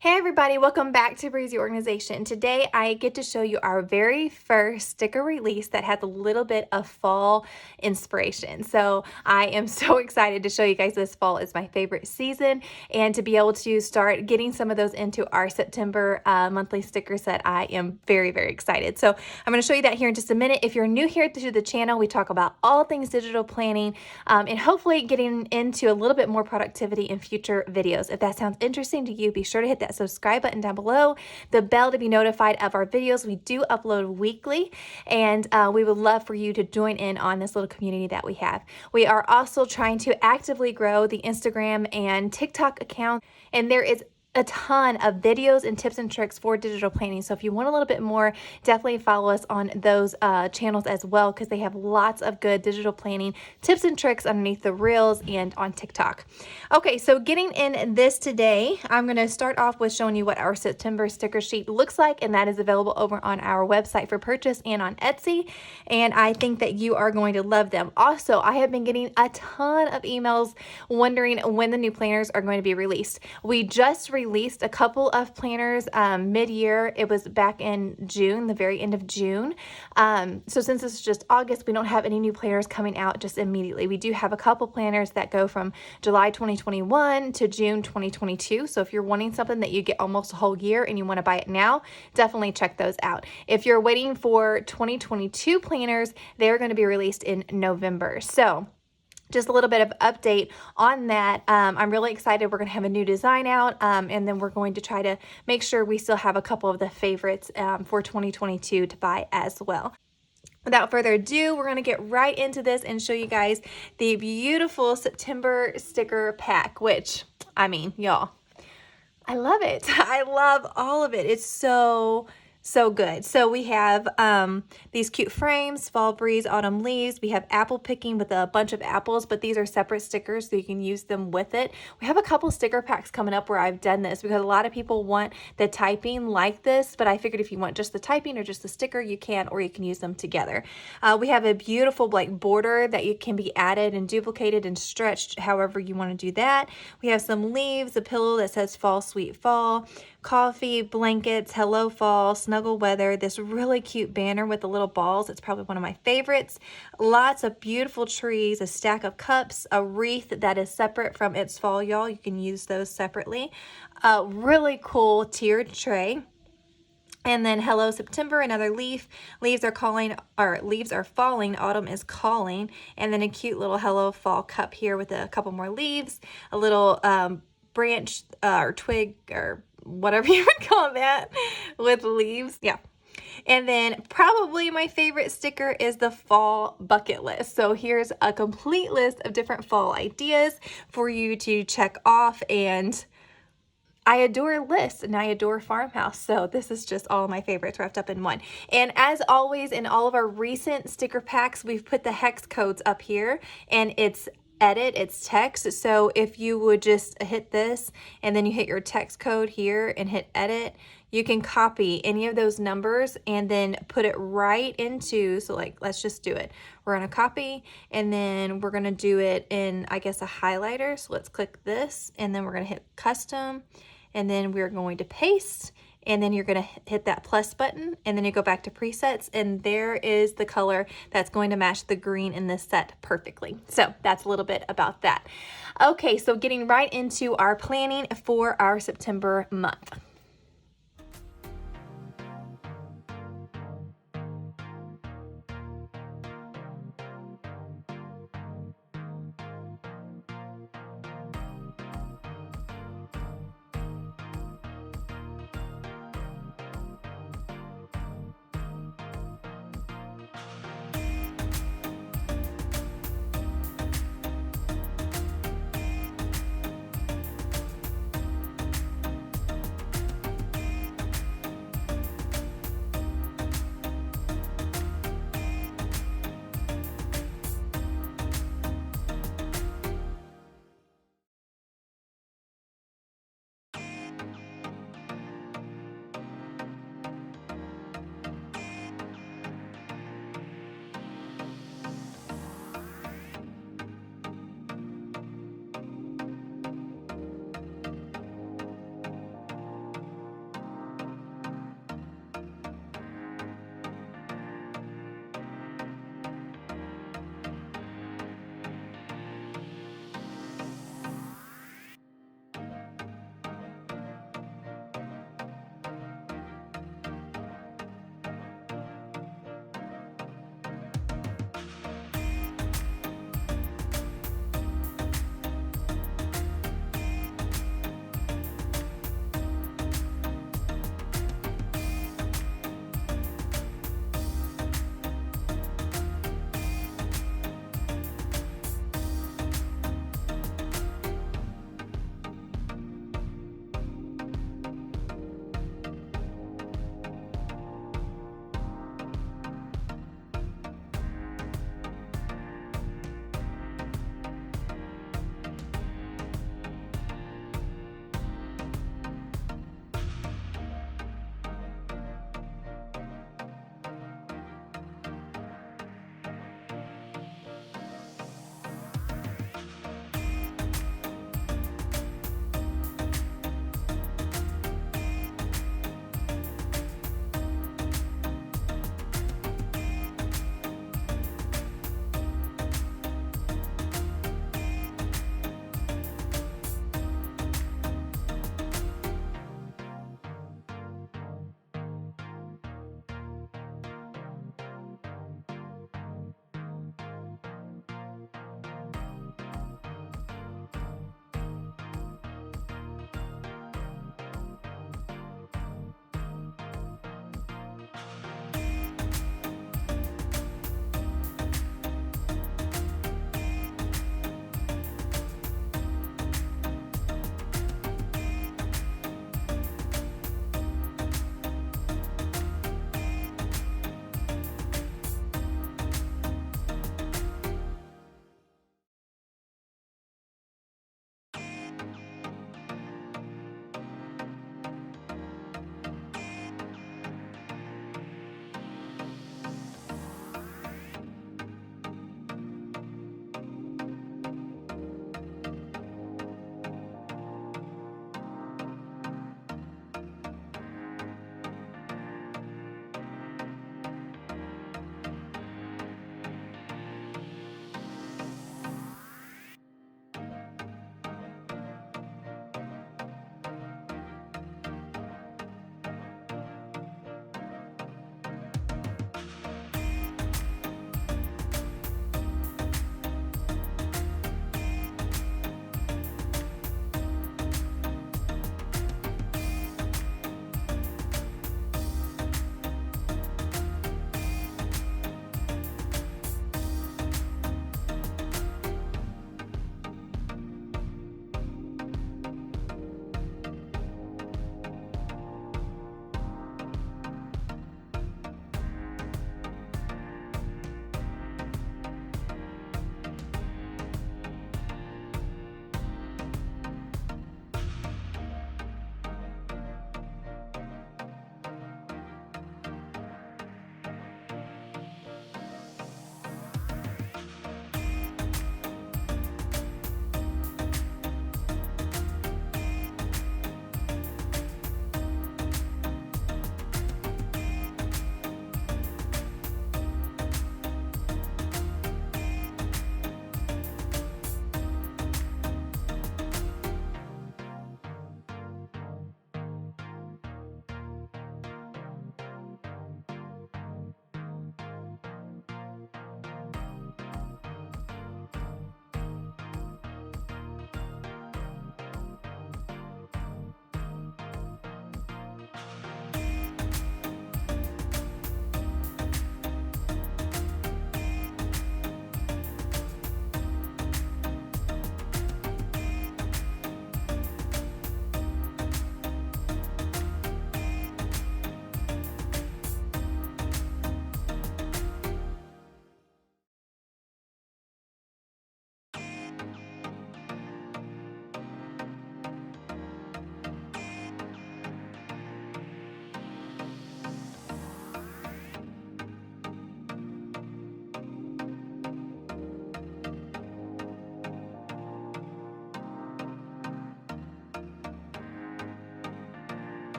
Hey everybody, welcome back to Breezy Organization. Today I get to show you our very first sticker release that has a little bit of fall inspiration. So I am so excited to show you guys this. Fall is my favorite season, and to be able to start getting some of those into our September monthly sticker set, I am very excited. So I'm going to show you that here in just a minute. If you're new here to the channel, we talk about all things digital planning and hopefully getting into a little bit more productivity in future videos. If that sounds interesting to you, be sure to hit that subscribe button down below, the bell to be notified of our videos. We do upload weekly, and we would love for you to join in on this little community that we have. We are also trying to actively grow the Instagram and TikTok account, and there is a ton of videos and tips and tricks for digital planning. So if you want a little bit more, definitely follow us on those channels as well, because they have lots of good digital planning tips and tricks underneath the reels and on TikTok. Okay, so getting in this today, I'm going to start off with showing you what our September sticker sheet looks like, and that is available over on our website for purchase and on Etsy, and I think that you are going to love them. Also, I have been getting a ton of emails wondering when the new planners are going to be released. We just released a couple of planners mid-year. It was back in June, the very end of June. So since this is just August, we don't have any new planners coming out just immediately. We do have a couple planners that go from July 2021 to June 2022. So if you're wanting something that you get almost a whole year and you want to buy it now, definitely check those out. If you're waiting for 2022 planners, they're going to be released in November. So just a little bit of update on that. I'm really excited. We're going to have a new design out, and then we're going to try to make sure we still have a couple of the favorites for 2022 to buy as well. Without further ado, we're going to get right into this and show you guys the beautiful September sticker pack, which, I mean, y'all, I love it. I love all of it. It's so good. So we have these cute frames, fall breeze, autumn leaves. We have apple picking with a bunch of apples, but these are separate stickers so you can use them with it. We have a couple sticker packs coming up where I've done this because a lot of people want the typing like this, but I figured if you want just the typing or just the sticker, you can, or you can use them together. We have a beautiful like border that you can be added and duplicated and stretched however you want to do that. We have some leaves, a pillow that says fall sweet fall, coffee, blankets, hello fall, snuggle weather, this really cute banner with the little balls. It's probably one of my favorites. Lots of beautiful trees, a stack of cups, a wreath that is separate from its fall, y'all. You can use those separately. A really cool tiered tray. And then hello September, another leaf. Leaves are calling, or leaves are falling, autumn is calling. And then a cute little hello fall cup here with a couple more leaves, a little branch or twig or whatever you would call that with leaves. Yeah. And then probably my favorite sticker is the fall bucket list. So here's a complete list of different fall ideas for you to check off, and I adore lists and I adore farmhouse. So this is just all of my favorites wrapped up in one. And as always, in all of our recent sticker packs, we've put the hex codes up here, and it's text. So if you would just hit this and then you hit your text code here and hit edit, you can copy any of those numbers and then put it right into, so like, let's just do it. We're going to copy, and then we're going to do it in, I guess, a highlighter. So let's click this, and then we're going to hit custom, and then we're going to paste, and then you're going to hit that plus button, and then you go back to presets, and there is the color that's going to match the green in this set perfectly. So that's a little bit about that. Okay, so getting right into our planning for our September month.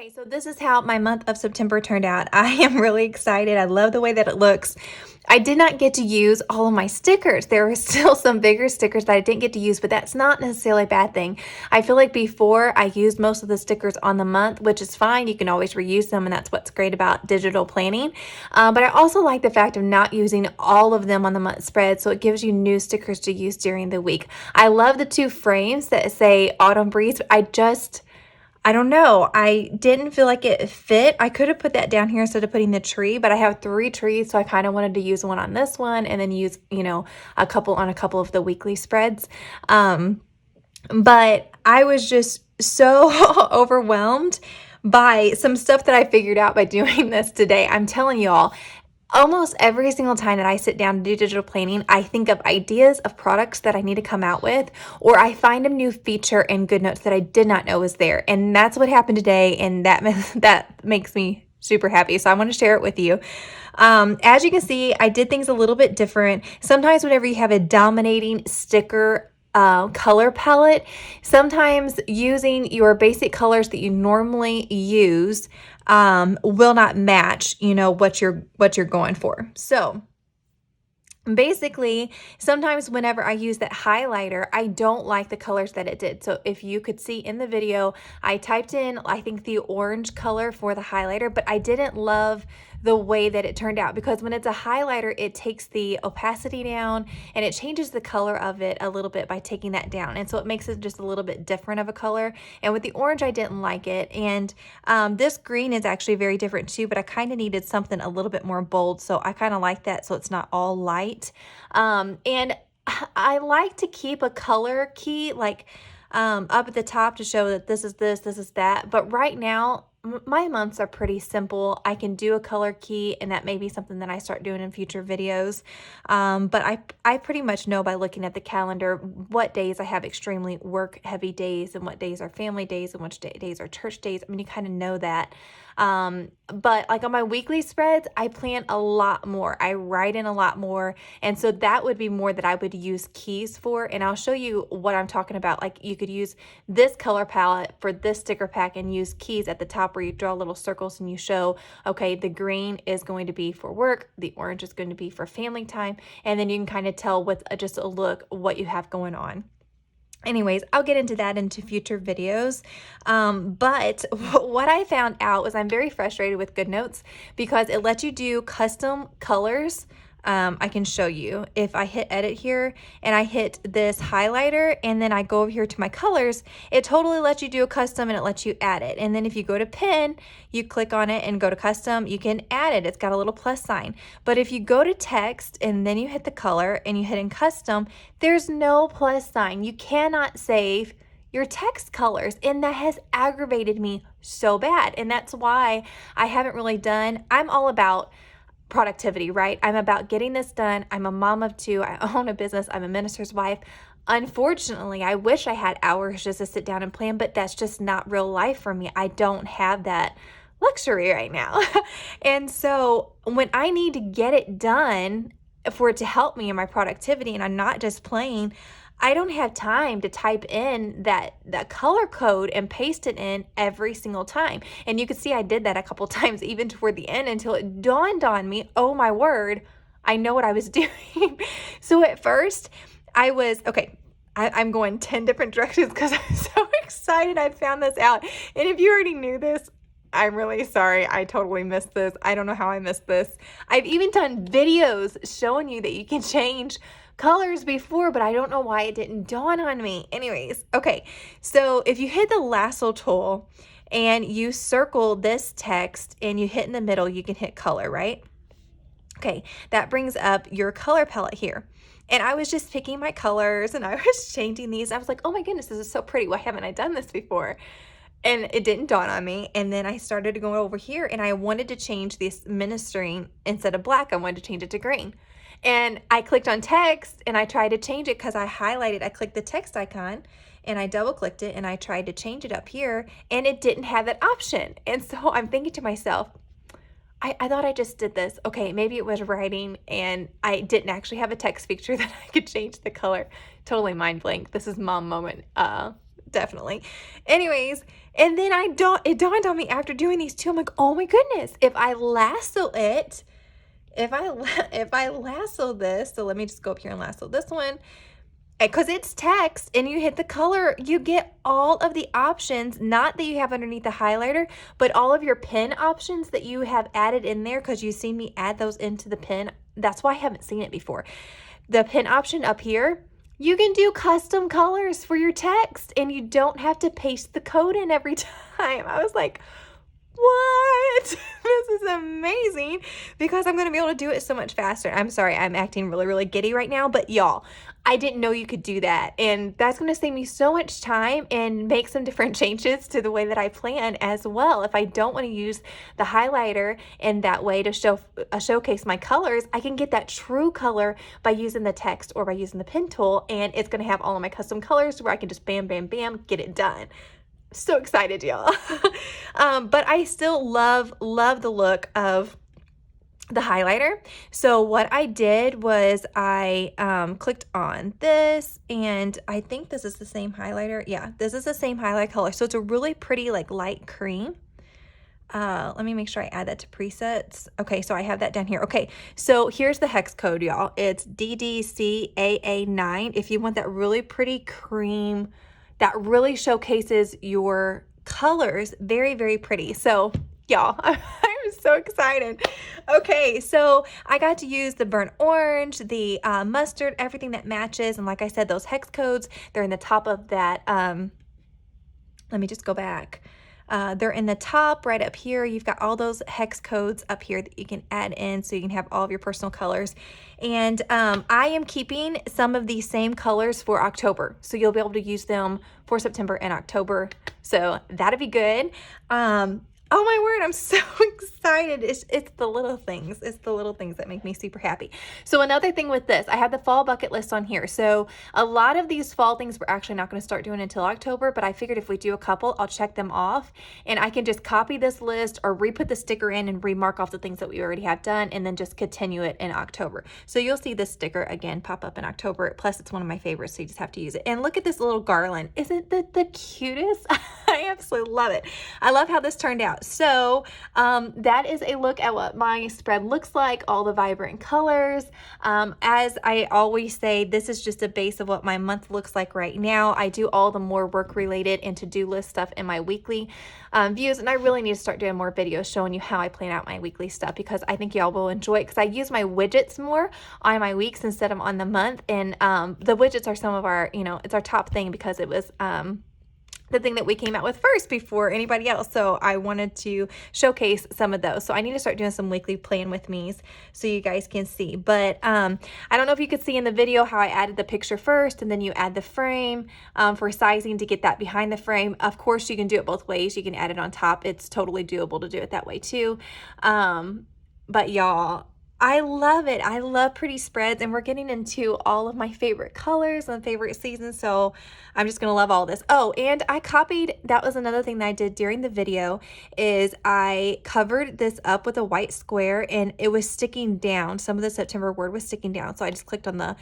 Okay, so this is how my month of September turned out. I am really excited. I love the way that it looks. I did not get to use all of my stickers. There were still some bigger stickers that I didn't get to use, but that's not necessarily a bad thing. I feel like before I used most of the stickers on the month, which is fine. You can always reuse them, and that's what's great about digital planning. But I also like the fact of not using all of them on the month spread, so it gives you new stickers to use during the week. I love the two frames that say Autumn Breeze. I don't know. I didn't feel like it fit. I could have put that down here instead of putting the tree, but I have 3 trees, so I kind of wanted to use one on this one and then use, a couple on a couple of the weekly spreads. But I was just so overwhelmed by some stuff that I figured out by doing this today. I'm telling y'all, almost every single time that I sit down to do digital planning, I think of ideas of products that I need to come out with, or I find a new feature in GoodNotes that I did not know was there. And that's what happened today, and that makes me super happy. So I want to share it with you. As you can see, I did things a little bit different. Sometimes whenever you have a dominating sticker color palette, sometimes using your basic colors that you normally use will not match, what you're going for. So basically, sometimes whenever I use that highlighter, I don't like the colors that it did. So if you could see in the video, I typed in, I think, the orange color for the highlighter, but I didn't love the way that it turned out, because when it's a highlighter, it takes the opacity down and it changes the color of it a little bit by taking that down. And so it makes it just a little bit different of a color. And with the orange, I didn't like it. And this green is actually very different too, but I kind of needed something a little bit more bold. So I kind of like that, so it's not all light. And I like to keep a color key like up at the top to show that this is this is that. But right now, my months are pretty simple. I can do a color key, and that may be something that I start doing in future videos. But I pretty much know by looking at the calendar what days I have extremely work heavy days and what days are family days and which days are church days. I mean, you kind of know that. But like on my weekly spreads, I plan a lot more. I write in a lot more. And so that would be more that I would use keys for. And I'll show you what I'm talking about. Like you could use this color palette for this sticker pack and use keys at the top where you draw little circles and you show, okay, the green is going to be for work, the orange is going to be for family time. And then you can kind of tell with just a look what you have going on. Anyways, I'll get into that into future videos. But what I found out was I'm very frustrated with GoodNotes because it lets you do custom colors. I can show you if I hit edit here and I hit this highlighter and then I go over here to my colors, it totally lets you do a custom and it lets you add it. And then if you go to pen, you click on it and go to custom, you can add it. It's got a little plus sign. But if you go to text and then you hit the color and you hit in custom, there's no plus sign. You cannot save your text colors, and that has aggravated me so bad. And that's why I haven't really done, I'm all about productivity, right? I'm about getting this done. I'm a mom of 2. I own a business. I'm a minister's wife. Unfortunately, I wish I had hours just to sit down and plan, but that's just not real life for me. I don't have that luxury right now. And so when I need to get it done for it to help me in my productivity and I'm not just playing, I don't have time to type in that color code and paste it in every single time. And you can see I did that a couple times even toward the end until it dawned on me, oh my word, I know what I was doing. So at first I was, okay, I'm going 10 different directions because I'm so excited I found this out. And if you already knew this, I'm really sorry. I totally missed this. I don't know how I missed this. I've even done videos showing you that you can change colors before, but I don't know why it didn't dawn on me. Anyways, okay, so if you hit the lasso tool and you circle this text and you hit in the middle, you can hit color, right? Okay, that brings up your color palette here. And I was just picking my colors and I was changing these. I was like, oh my goodness, this is so pretty. Why haven't I done this before? And it didn't dawn on me. And then I started to go over here and I wanted to change this ministering instead of black. I wanted to change it to green. And I clicked on text and I tried to change it because I clicked the text icon and I double clicked it and I tried to change it up here and it didn't have that option. And so I'm thinking to myself, I thought I just did this. Okay, maybe it was writing and I didn't actually have a text feature that I could change the color. Totally mind blank. This is mom moment definitely. Anyways, and then it dawned on me after doing these two, I'm like, oh my goodness, if I lasso it, if I lasso this, so let me just go up here and lasso this one, because it's text and you hit the color, you get all of the options, not that you have underneath the highlighter, but all of your pen options that you have added in there, because you've seen me add those into the pen. That's why I haven't seen it before. The pen option up here, you can do custom colors for your text and you don't have to paste the code in every time. I was like, what? This is amazing, because I'm going to be able to do it so much faster. I'm sorry, I'm acting really, really giddy right now, but y'all, I didn't know you could do that. And that's going to save me so much time and make some different changes to the way that I plan as well. If I don't want to use the highlighter in that way to showcase my colors, I can get that true color by using the text or by using the pen tool. And it's going to have all of my custom colors where I can just bam, bam, bam, get it done. So excited, y'all. But I still love the look of the highlighter. So what I did was I clicked on this, and I think this is the same highlighter. Yeah, this is the same highlight color. So it's a really pretty like light cream. Let me make sure I add that to presets. Okay, so I have that down here. Okay, so here's the hex code, y'all. It's DDCAA9. If you want that really pretty cream that really showcases your colors, very, very pretty. So y'all, I'm so excited. Okay, so I got to use the burnt orange, the mustard, everything that matches. And like I said, those hex codes, they're in the top of that. Let me just go back. They're in the top right up here. You've got all those hex codes up here that you can add in so you can have all of your personal colors. And I am keeping some of these same colors for October. So you'll be able to use them for September and October. So that'll be good. Oh my word, I'm so excited. It's the little things. It's the little things that make me super happy. So another thing with this, I have the fall bucket list on here. So a lot of these fall things we're actually not going to start doing until October, but I figured if we do a couple, I'll check them off and I can just copy this list or re-put the sticker in and remark off the things that we already have done and then just continue it in October. So you'll see this sticker again pop up in October. Plus it's one of my favorites, so you just have to use it. And look at this little garland. Isn't that the cutest? I absolutely love it. I love how this turned out. So that is a look at what my spread looks like, all the vibrant colors. As I always say, this is just a base of what my month looks like right now. I do all the more work related and to-do list stuff in my weekly views, and I really need to start doing more videos showing you how I plan out my weekly stuff, because I think y'all will enjoy it, because I use my widgets more on my weeks instead of on the month. And the widgets are some of our, it's our top thing, because it was the thing that we came out with first before anybody else. So I wanted to showcase some of those. So I need to start doing some weekly plan with me's so you guys can see. But I don't know if you could see in the video how I added the picture first and then you add the frame for sizing to get that behind the frame. Of course, you can do it both ways. You can add it on top. It's totally doable to do it that way too. But y'all, I love it. I love pretty spreads, and we're getting into all of my favorite colors and favorite seasons, so I'm just going to love all this. Oh, and I copied, that was another thing that I did during the video, is I covered this up with a white square, and it was sticking down. Some of the September word was sticking down, so I just clicked on the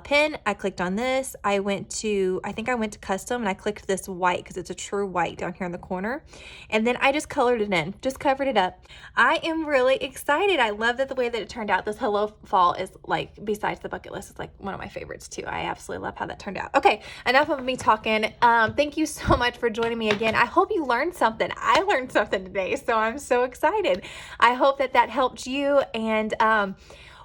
pen. I clicked on this. I think I went to custom, and I clicked this white because it's a true white down here in the corner, and then I just colored it in, just covered it up. I am really excited. I love that the way that it turned out. This Hello Fall is, like, besides the bucket list, it's like one of my favorites too. I absolutely love how that turned out. Okay, enough of me talking. Thank you so much for joining me again. I hope you learned something. I learned something today, so I'm so excited. I hope that that helped you, and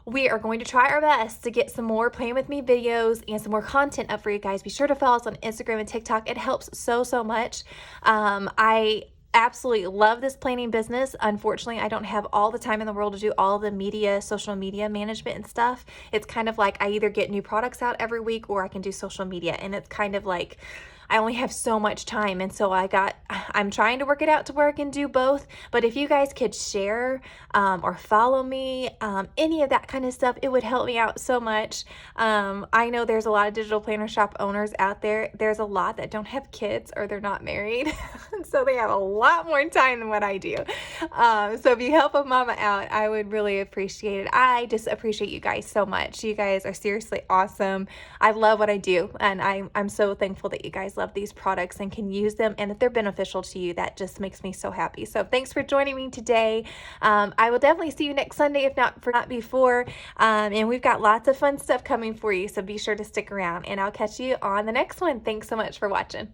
we are going to try our best to get some more Plan With Me videos and some more content up for you guys. Be sure to follow us on Instagram and TikTok. It helps so much. I absolutely love this planning business. Unfortunately, I don't have all the time in the world to do all the media, social media management and stuff. It's kind of like I either get new products out every week or I can do social media, and it's kind of like I only have so much time, and so I'm trying to work it out to where I can do both. But if you guys could share or follow me, any of that kind of stuff, it would help me out so much. I know there's a lot of digital planner shop owners out there. There's a lot that don't have kids or they're not married, so they have a lot more time than what I do. So if you help a mama out, I would really appreciate it. I just appreciate you guys so much. You guys are seriously awesome. I love what I do, and I'm so thankful that you guys guys love these products and can use them, and if they're beneficial to you, that just makes me so happy. So thanks for joining me today. I will definitely see you next Sunday, if not before. And we've got lots of fun stuff coming for you, so be sure to stick around, and I'll catch you on the next one. Thanks so much for watching.